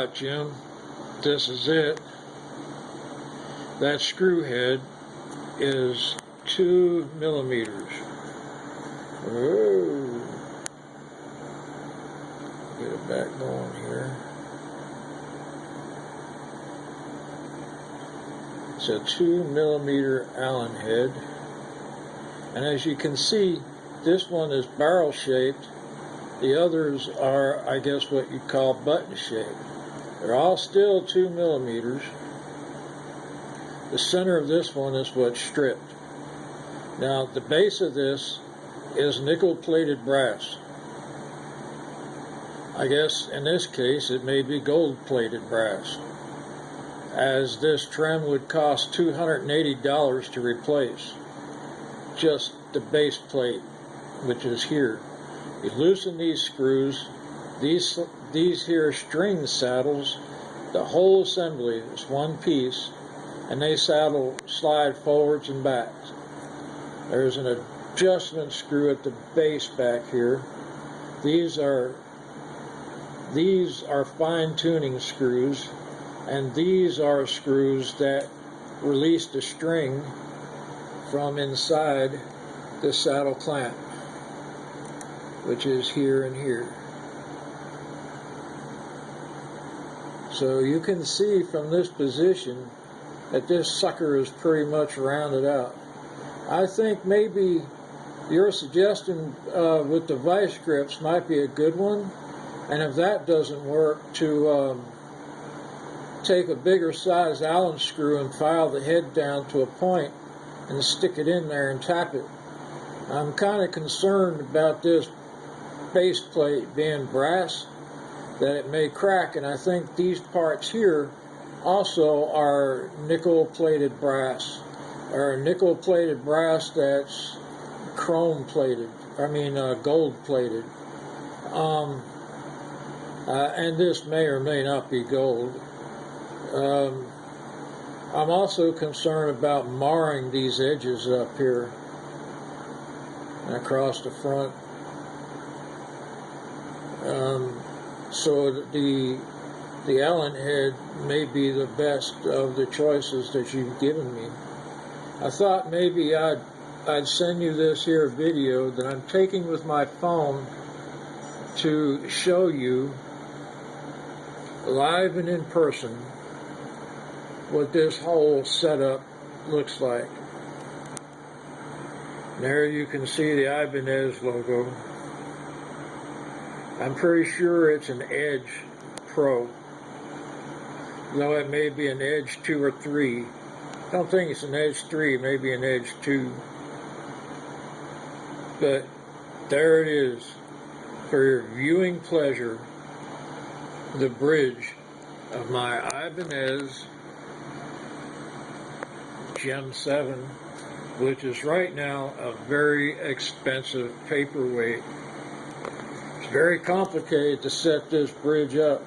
Alright, Jim, this is it. That screw head is 2 millimeters. Whoa. Get it back going here. It's a 2 millimeter Allen head. And as you can see, this one is barrel shaped. The others are, I guess, what you'd call button shaped. They're all still 2 millimeters. The center of this one is what's stripped. Now, the base of this is nickel-plated brass. I guess in this case it may be gold-plated brass, as this trim would cost $280 to replace. Just the base plate, which is here. You loosen these screws, these here string saddles, the whole assembly is one piece, and they slide forwards and back. There's an adjustment screw at the base back here. These are fine-tuning screws, and these are screws that release the string from inside the saddle clamp, which is here and here. So you can see from this position that this sucker is pretty much rounded out. I think maybe your suggestion with the vice grips might be a good one, and if that doesn't work, to take a bigger size Allen screw and file the head down to a point and stick it in there and tap it. I'm kind of concerned about this base plate being brass, that it may crack, and I think these parts here also are nickel-plated brass, or nickel-plated brass that's chrome-plated, gold-plated. And this may or may not be gold. I'm also concerned about marring these edges up here and across the front. So the Allen head may be the best of the choices that you've given me. I thought maybe I'd send you this here video that I'm taking with my phone to show you live and in person what this whole setup looks like. There you can see the Ibanez logo. I'm pretty sure it's an Edge Pro, though it may be an Edge 2 or 3. I don't think it's an Edge 3, maybe an Edge 2. But there it is, for your viewing pleasure, the bridge of my Ibanez Gem 7, which is right now a very expensive paperweight. It's very complicated to set this bridge up.